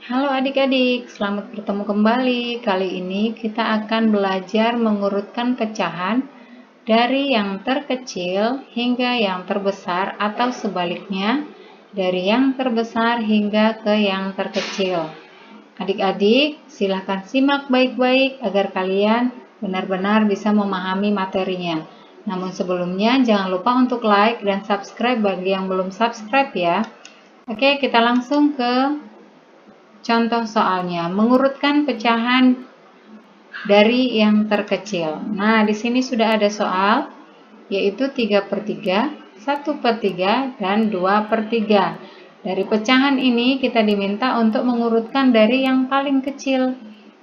Halo adik-adik, selamat bertemu kembali. Kali ini kita akan belajar mengurutkan pecahan dari yang terkecil hingga yang terbesar atau sebaliknya, dari yang terbesar hingga ke yang terkecil. Adik-adik, silahkan simak baik-baik agar kalian benar-benar bisa memahami materinya. Namun sebelumnya jangan lupa untuk like dan subscribe bagi yang belum subscribe ya. Oke, kita langsung ke contoh soalnya, mengurutkan pecahan dari yang terkecil. Nah, di sini sudah ada soal, yaitu 3/3, 1/3, dan 2/3. Dari pecahan ini kita diminta untuk mengurutkan dari yang paling kecil.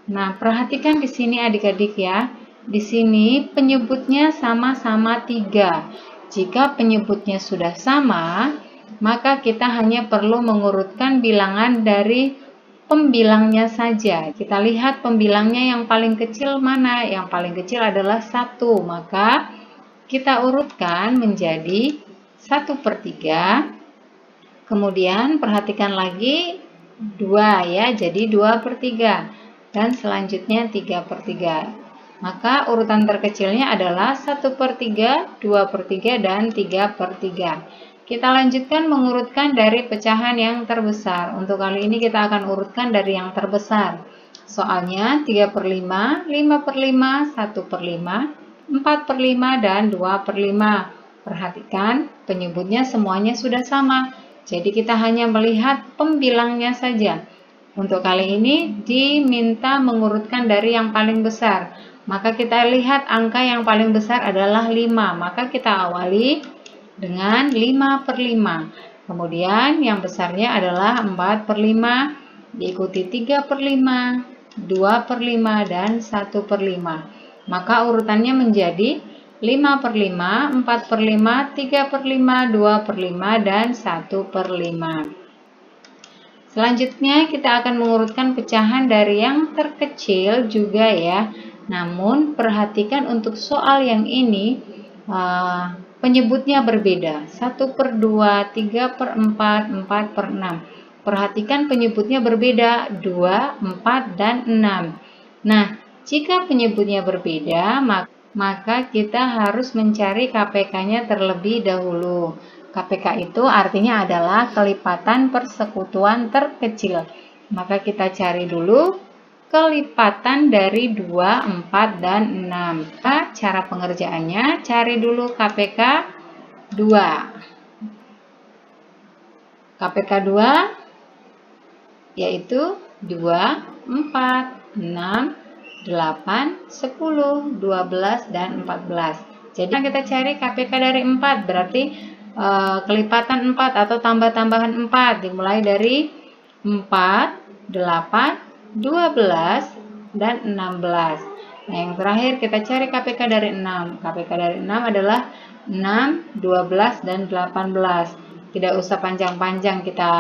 Nah, perhatikan di sini adik-adik ya. Di sini penyebutnya sama-sama 3. Jika penyebutnya sudah sama, maka kita hanya perlu mengurutkan bilangan dari pembilangnya saja. Kita lihat pembilangnya yang paling kecil mana? Yang paling kecil adalah 1. Maka kita urutkan menjadi 1/3. Kemudian perhatikan lagi 2 ya, jadi 2/3. Dan selanjutnya 3/3. Maka urutan terkecilnya adalah 1/3, 2/3, dan 3/3. Kita lanjutkan mengurutkan dari pecahan yang terbesar. Untuk kali ini kita akan urutkan dari yang terbesar. Soalnya 3/5, 5/5, 1/5, 4/5, dan 2/5. Perhatikan penyebutnya semuanya sudah sama. Jadi kita hanya melihat pembilangnya saja. Untuk kali ini diminta mengurutkan dari yang paling besar. Maka kita lihat angka yang paling besar adalah 5. Maka kita awali dengan 5/5. Kemudian yang besarnya adalah 4/5, diikuti 3/5, 2/5, dan 1/5. Maka urutannya menjadi 5/5, 4/5, 3/5, 2/5, dan 1/5. Selanjutnya kita akan mengurutkan pecahan dari yang terkecil juga ya. Namun perhatikan untuk soal yang ini penyebutnya berbeda. 1/2, 3/4, 4/6. Perhatikan penyebutnya berbeda, 2, 4, dan 6. Nah, jika penyebutnya berbeda, maka kita harus mencari KPK-nya terlebih dahulu. KPK itu artinya adalah kelipatan persekutuan terkecil. Maka kita cari dulu kelipatan dari 2, 4, dan 6. Nah, cara pengerjaannya, cari dulu KPK 2. KPK 2 yaitu 2, 4, 6, 8, 10, 12, dan 14. Jadi kita cari KPK dari 4, berarti kelipatan 4 atau tambah-tambahan 4 dimulai dari 4, 8, 12, dan 16. Nah, yang terakhir kita cari KPK dari 6. KPK dari 6 adalah 6, 12, dan 18. Tidak usah panjang-panjang kita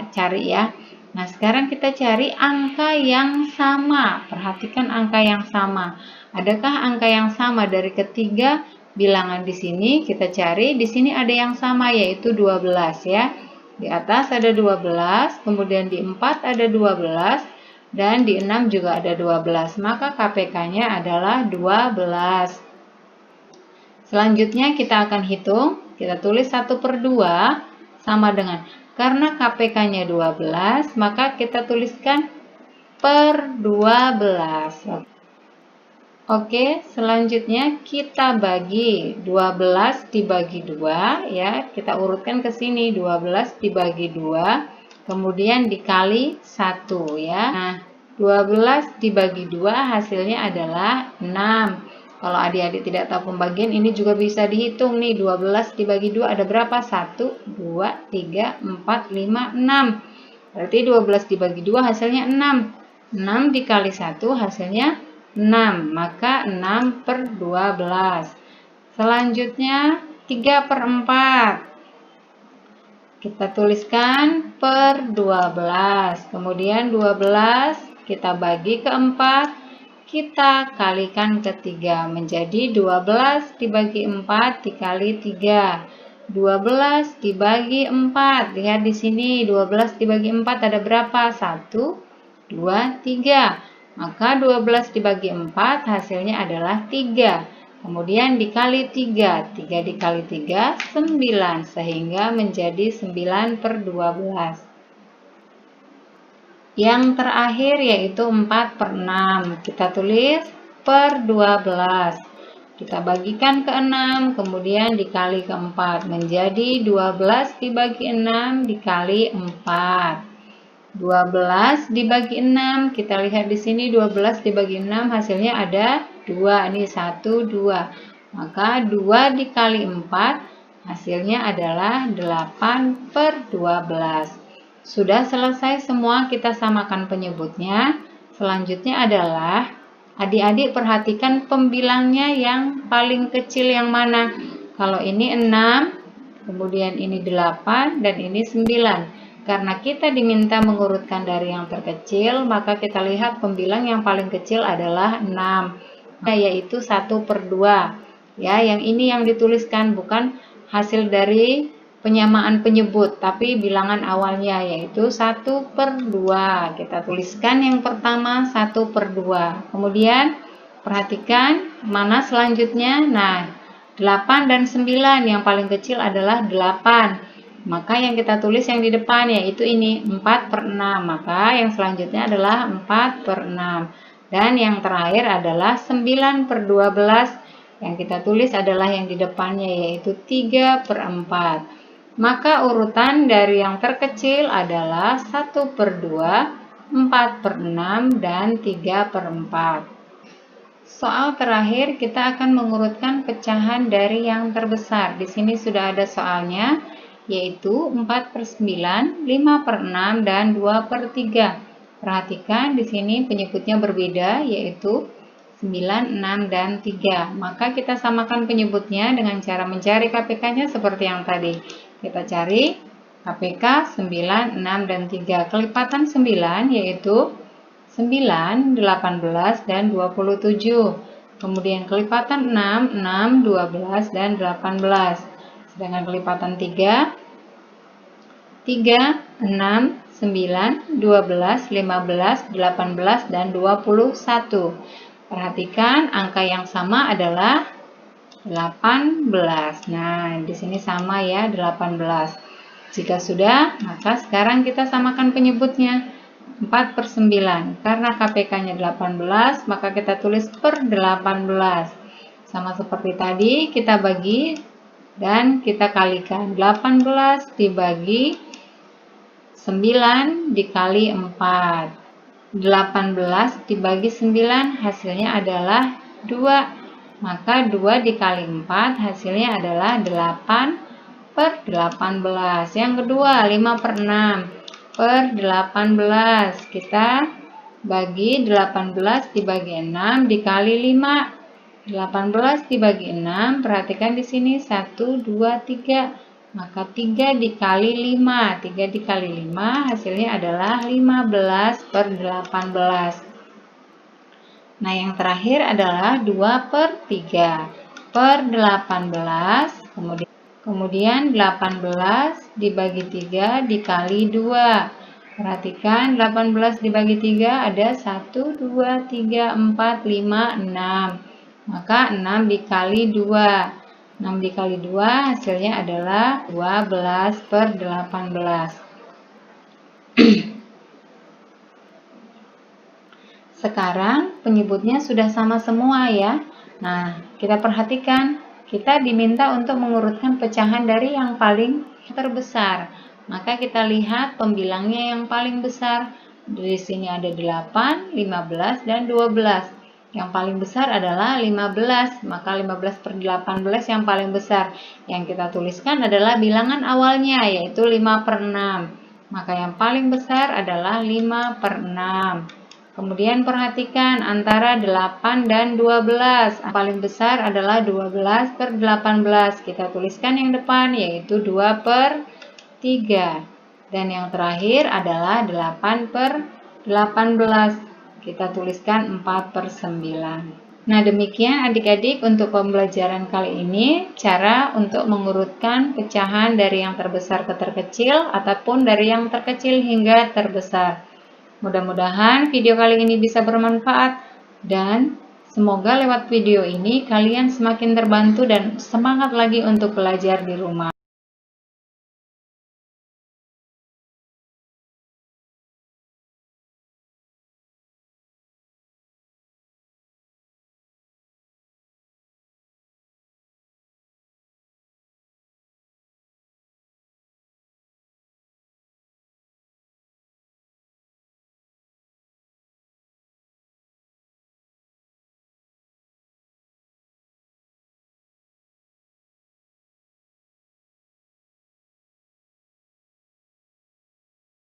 cari ya. Nah, sekarang kita cari angka yang sama. Perhatikan angka yang sama. Adakah angka yang sama dari ketiga bilangan di sini? Kita cari. Di sini ada yang sama, yaitu 12 ya. Di atas ada 12, kemudian di 4 ada 12, dan di 6 juga ada 12. Maka KPK-nya adalah 12. Selanjutnya kita akan hitung. Kita tulis 1/2 sama dengan, karena KPK-nya 12, maka kita tuliskan per 12. Oke, selanjutnya kita bagi 12 dibagi 2 ya. Kita urutkan ke sini, 12 dibagi 2, kemudian dikali 1 ya. Nah, 12 dibagi 2 hasilnya adalah 6. Kalau adik-adik tidak tahu pembagian, ini juga bisa dihitung nih. 12 dibagi 2 ada berapa? 1, 2, 3, 4, 5, 6. Berarti 12 dibagi 2 hasilnya 6. 6 dikali 1 hasilnya 6, maka 6/12. Selanjutnya 3/4. Kita tuliskan per 12. Kemudian 12 kita bagi ke 4, kita kalikan ke 3 menjadi 12 dibagi 4 dikali 3. 12 dibagi 4. Lihat di sini 12 dibagi 4 ada berapa? 1, 2, 3. Maka 12 dibagi 4 hasilnya adalah 3. Kemudian dikali 3. 3 dikali 3, 9. Sehingga menjadi 9 per 12. Yang terakhir yaitu 4 per 6. Kita tulis per 12. Kita bagikan ke 6, kemudian dikali ke 4. Menjadi 12 dibagi 6 dikali 4. 12 dibagi 6. Kita lihat di sini 12 dibagi 6 hasilnya ada 2. Ini 1, 2. Maka 2 dikali 4 hasilnya adalah 8 per 12. Sudah selesai semua, kita samakan penyebutnya. Selanjutnya adalah adik-adik perhatikan pembilangnya yang paling kecil yang mana. Kalau ini 6, kemudian ini 8, dan ini 9. Karena kita diminta mengurutkan dari yang terkecil, maka kita lihat pembilang yang paling kecil adalah 6, yaitu 1 per 2. Ya, yang ini yang dituliskan, bukan hasil dari penyamaan penyebut, tapi bilangan awalnya, yaitu 1 per 2. Kita tuliskan yang pertama 1 per 2. Kemudian perhatikan mana selanjutnya. Nah, 8 dan 9 yang paling kecil adalah 8. Maka yang kita tulis yang di depan yaitu ini 4 per 6. Maka yang selanjutnya adalah 4 per 6. Dan yang terakhir adalah 9 per 12. Yang kita tulis adalah yang di depannya yaitu 3 per 4. Maka urutan dari yang terkecil adalah 1 per 2, 4 per 6, dan 3 per 4. Soal terakhir kita akan mengurutkan pecahan dari yang terbesar. Di sini sudah ada soalnya, yaitu 4 per 9, 5 per 6, dan 2 per 3. Perhatikan di sini penyebutnya berbeda, yaitu 9, 6, dan 3. Maka kita samakan penyebutnya dengan cara mencari KPK-nya seperti yang tadi. Kita cari KPK 9, 6, dan 3. Kelipatan 9 yaitu 9, 18, dan 27. Kemudian kelipatan 6, 6, 12, dan 18. Sedangkan kelipatan 3, 3, 6, 9, 12, 15, 18, dan 21. Perhatikan angka yang sama adalah 18. Nah, di sini sama ya, 18. Jika sudah, maka sekarang kita samakan penyebutnya. 4 per 9. Karena KPK-nya 18, maka kita tulis per 18. Sama seperti tadi, kita bagi dan kita kalikan. 18 dibagi 9 dikali 4. 18 dibagi 9 hasilnya adalah 2. Maka 2 dikali 4 hasilnya adalah 8 per 18. Yang kedua 5 per 6 per 18. Kita bagi 18 dibagi 6 dikali 5. 18 dibagi 6, perhatikan di sini 1, 2, 3. Maka 3 dikali 5. 3 dikali 5 hasilnya adalah 15 per 18. Nah, yang terakhir adalah 2 per 3 per 18, kemudian 18 dibagi 3 dikali 2. Perhatikan 18 dibagi 3 ada 1, 2, 3, 4, 5, 6. Maka 6 dikali 2. 6 dikali 2 hasilnya adalah 12 per 18. Sekarang penyebutnya sudah sama semua ya. Nah, kita perhatikan, kita diminta untuk mengurutkan pecahan dari yang paling terbesar. Maka kita lihat pembilangnya yang paling besar. Di sini ada 8, 15, dan 12. Yang paling besar adalah 15, maka 15 per 18 yang paling besar. Yang kita tuliskan adalah bilangan awalnya, yaitu 5 per 6. Maka yang paling besar adalah 5 per 6. Kemudian perhatikan antara 8 dan 12. Yang paling besar adalah 12 per 18. Kita tuliskan yang depan yaitu 2 per 3. Dan yang terakhir adalah 8 per 18. Kita tuliskan 4 per 9. Nah, demikian adik-adik untuk pembelajaran kali ini. Cara untuk mengurutkan pecahan dari yang terbesar ke terkecil ataupun dari yang terkecil hingga terbesar. Mudah-mudahan video kali ini bisa bermanfaat dan semoga lewat video ini kalian semakin terbantu dan semangat lagi untuk belajar di rumah.